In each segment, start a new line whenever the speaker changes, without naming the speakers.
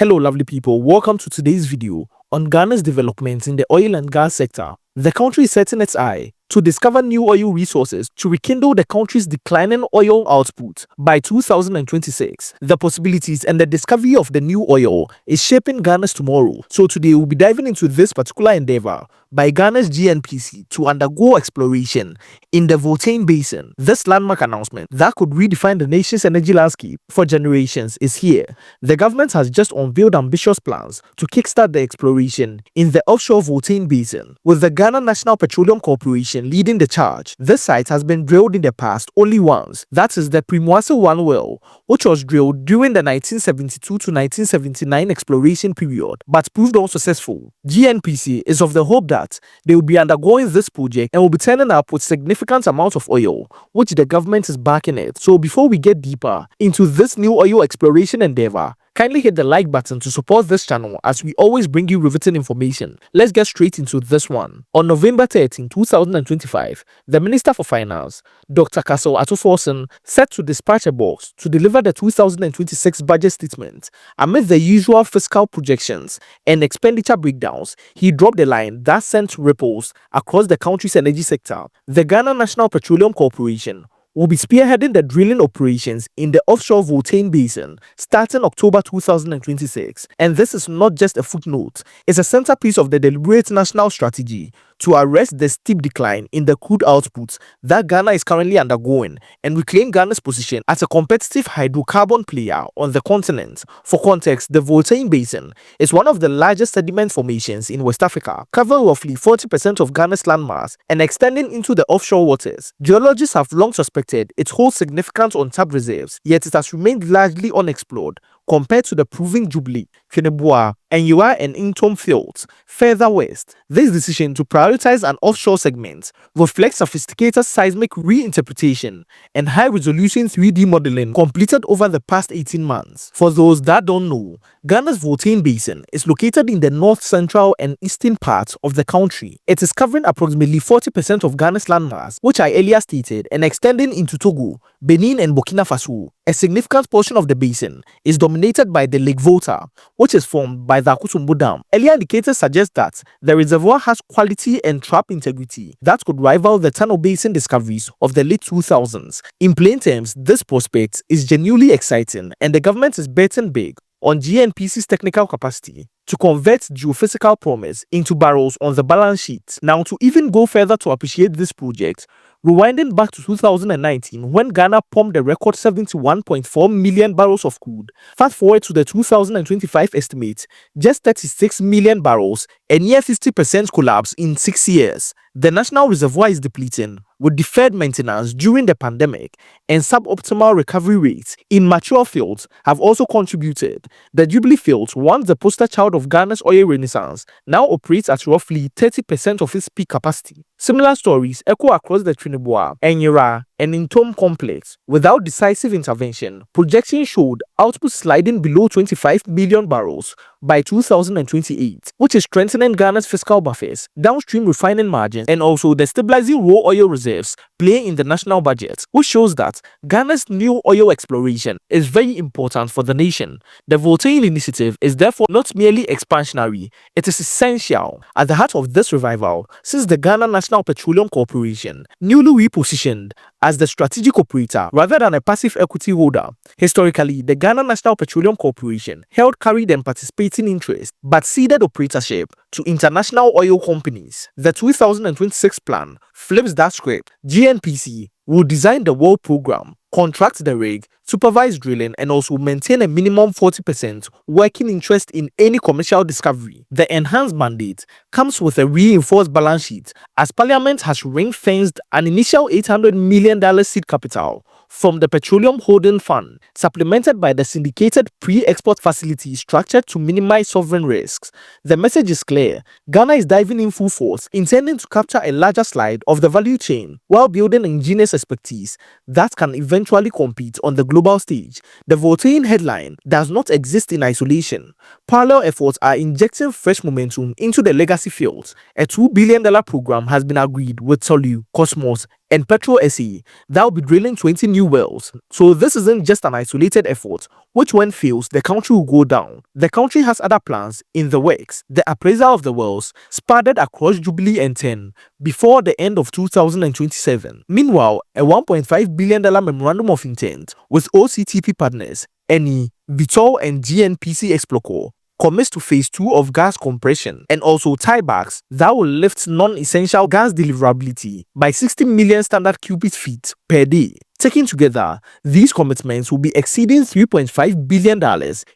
Hello lovely people, welcome to today's video on Ghana's developments in the oil and gas sector. The country is setting its eye to discover new oil resources to rekindle the country's declining oil output by 2026. The possibilities and the discovery of the new oil is shaping Ghana's tomorrow. So today we'll be diving into this particular endeavor by Ghana's GNPC to undergo exploration in the Voltian basin. This landmark announcement that could redefine the nation's energy landscape for generations is here. The government has just unveiled ambitious plans to kickstart the exploration in the offshore Voltian basin, with the Ghana National Petroleum Corporation leading the charge. This site has been drilled in the past only once, that is the Primwase 1 well, which was drilled during the 1972 to 1979 exploration period, but proved unsuccessful. GNPC is of the hope that they will be undergoing this project and will be turning up with significant amounts of oil, which the government is backing it. So before we get deeper into this new oil exploration endeavor, kindly hit the like button to support this channel as we always bring you riveting information. Let's get straight into this one. On November 13, 2025, the Minister for Finance, Dr. Castle Atuforsen, set to dispatch a box to deliver the 2026 budget statement. Amid the usual fiscal projections and expenditure breakdowns, he dropped a line that sent ripples across the country's energy sector. The Ghana National Petroleum Corporation will be spearheading the drilling operations in the offshore Voltian basin starting October 2026. And this is not just a footnote, it's a centerpiece of the deliberate national strategy to arrest the steep decline in the crude output that Ghana is currently undergoing and reclaim Ghana's position as a competitive hydrocarbon player on the continent. For context, the Voltian basin is one of the largest sediment formations in West Africa, covering roughly 40% of Ghana's landmass and extending into the offshore waters. Geologists have long suspected it holds significant untapped reserves, yet it has remained largely unexplored compared to the proving Jubilee, Kenebua, and Yua and Intom fields further west. This decision to prioritize an offshore segment reflects sophisticated seismic reinterpretation and high-resolution 3D modeling completed over the past 18 months. For those that don't know, Ghana's Voltian basin is located in the north, central, and eastern parts of the country. It is covering approximately 40% of Ghana's landmass, which I earlier stated, and extending into Togo, Benin, and Burkina Faso. A significant portion of the basin is dominated by the Lake Volta, which is formed by the Akutumbu Dam. Earlier indicators suggest that the reservoir has quality and trap integrity that could rival the Tano Basin discoveries of the late 2000s. In plain terms, this prospect is genuinely exciting, and the government is betting big on GNPC's technical capacity to convert geophysical promise into barrels on the balance sheet. Now, to even go further to appreciate this project, rewinding back to 2019 when Ghana pumped a record 71.4 million barrels of crude, fast forward to the 2025 estimate, just 36 million barrels, a near 50% collapse in 6 years. The national reservoir is depleting, with deferred maintenance during the pandemic and suboptimal recovery rates in mature fields have also contributed. The Jubilee field, once the poster child of Ghana's oil renaissance, now operates at roughly 30% of its peak capacity. Similar stories echo across the Trinidad, Enyira, and Intom complex. Without decisive intervention, projections showed output sliding below 25 million barrels by 2028, which is strengthening Ghana's fiscal buffers, downstream refining margins, and also the stabilizing raw oil reserves playing in the national budget, which shows that Ghana's new oil exploration is very important for the nation. The Voltian initiative is therefore not merely expansionary, it is essential. At the heart of this revival, since the Ghana National Petroleum Corporation, newly repositioned as the strategic operator rather than a passive equity holder. Historically, the Ghana National Petroleum Corporation held carried and participating interest but ceded operatorship to international oil companies. The 2026 plan flips that script. GNPC will design the world program, contract the rig, supervise drilling, and also maintain a minimum 40% working interest in any commercial discovery. The enhanced mandate comes with a reinforced balance sheet as Parliament has ring-fenced an initial $800 million seed capital from the Petroleum Holding Fund, supplemented by the syndicated pre-export facility structured to minimize sovereign risks. The message is clear. Ghana is diving in full force, intending to capture a larger slice of the value chain while building ingenious expertise that can eventually compete on the global stage. The Voltian headline does not exist in isolation. Parallel efforts are injecting fresh momentum into the legacy fields. A $2 billion program has been agreed with Tolu, Cosmos, and Petro SE that will be drilling 20 new wells. So this isn't just an isolated effort, which when fails, the country will go down. The country has other plans in the works. The appraisal of the wells spread across Jubilee and 10 before the end of 2027. Meanwhile, a $1.5 billion memorandum of intent with OCTP partners, NE, Vitol and GNPC Explocor commits to phase 2 of gas compression and also tiebacks that will lift non-essential gas deliverability by 60 million standard cubic feet per day. Taken together, these commitments will be exceeding $3.5 billion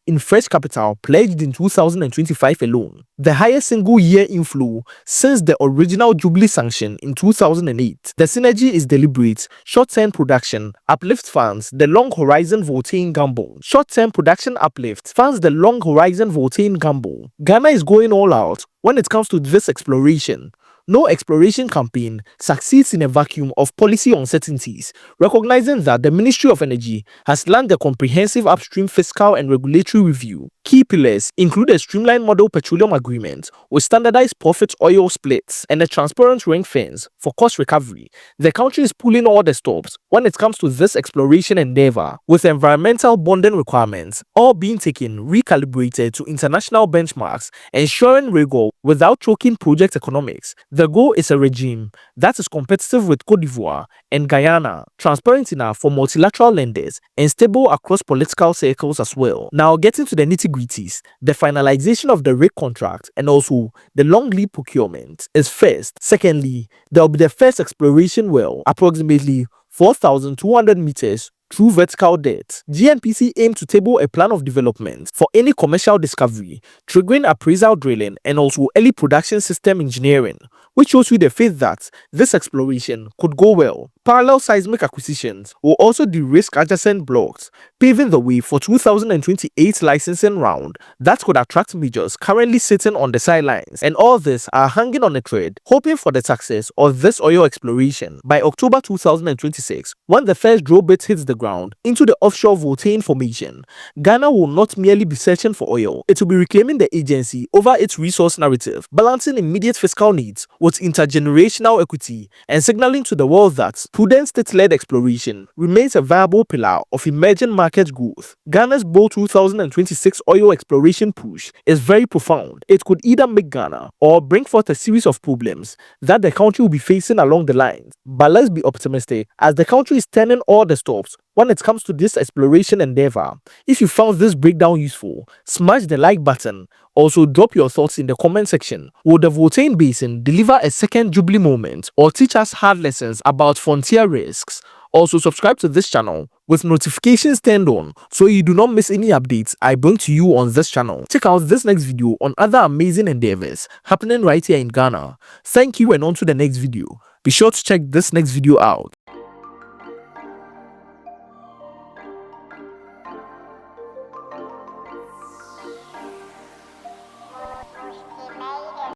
in fresh capital pledged in 2025 alone, the highest single-year inflow since the original Jubilee sanction in 2008. The synergy is deliberate. Short-term production uplift funds the long-horizon Voltian gamble. Short-term production uplift funds the long-horizon Voltian gamble. Ghana is going all out when it comes to this exploration. No exploration campaign succeeds in a vacuum of policy uncertainties, recognizing that the Ministry of Energy has launched a comprehensive upstream fiscal and regulatory review. Key pillars include a streamlined model petroleum agreement with standardized profit oil splits and a transparent ring fence for cost recovery. The country is pulling all the stops when it comes to this exploration endeavor, with environmental bonding requirements all being taken recalibrated to international benchmarks, ensuring rigor without choking project economics. The goal is a regime that is competitive with Côte d'Ivoire and Guyana, transparent enough for multilateral lenders, and stable across political circles as well. Now, getting to the nitty-gritties, the finalization of the rig contract and also the long lead procurement is first. Secondly, there will be the first exploration well, approximately 4,200 meters through vertical depth. GNPC aimed to table a plan of development for any commercial discovery, triggering appraisal drilling and also early production system engineering, which shows you the faith that this exploration could go well. Parallel seismic acquisitions will also de-risk adjacent blocks, paving the way for 2028 licensing round that could attract majors currently sitting on the sidelines. And all this are hanging on a thread, hoping for the success of this oil exploration. By October 2026, when the first drill bit hits the ground into the offshore Voltian formation, Ghana will not merely be searching for oil, it will be reclaiming the agency over its resource narrative, balancing immediate fiscal needs with intergenerational equity and signaling to the world that prudent state-led exploration remains a viable pillar of emerging market growth. Ghana's bold 2026 oil exploration push is very profound. It could either make Ghana or bring forth a series of problems that the country will be facing along the lines. But let's be optimistic, as the country is turning all the stops when it comes to this exploration endeavor. If you found this breakdown useful, smash the like button. Also, drop your thoughts in the comment section. Will the Voltian Basin deliver a second Jubilee moment or teach us hard lessons about frontier risks? Also, subscribe to this channel with notifications turned on so you do not miss any updates I bring to you on this channel. Check out this next video on other amazing endeavors happening right here in Ghana. Thank you, and on to the next video. Be sure to check this next video out.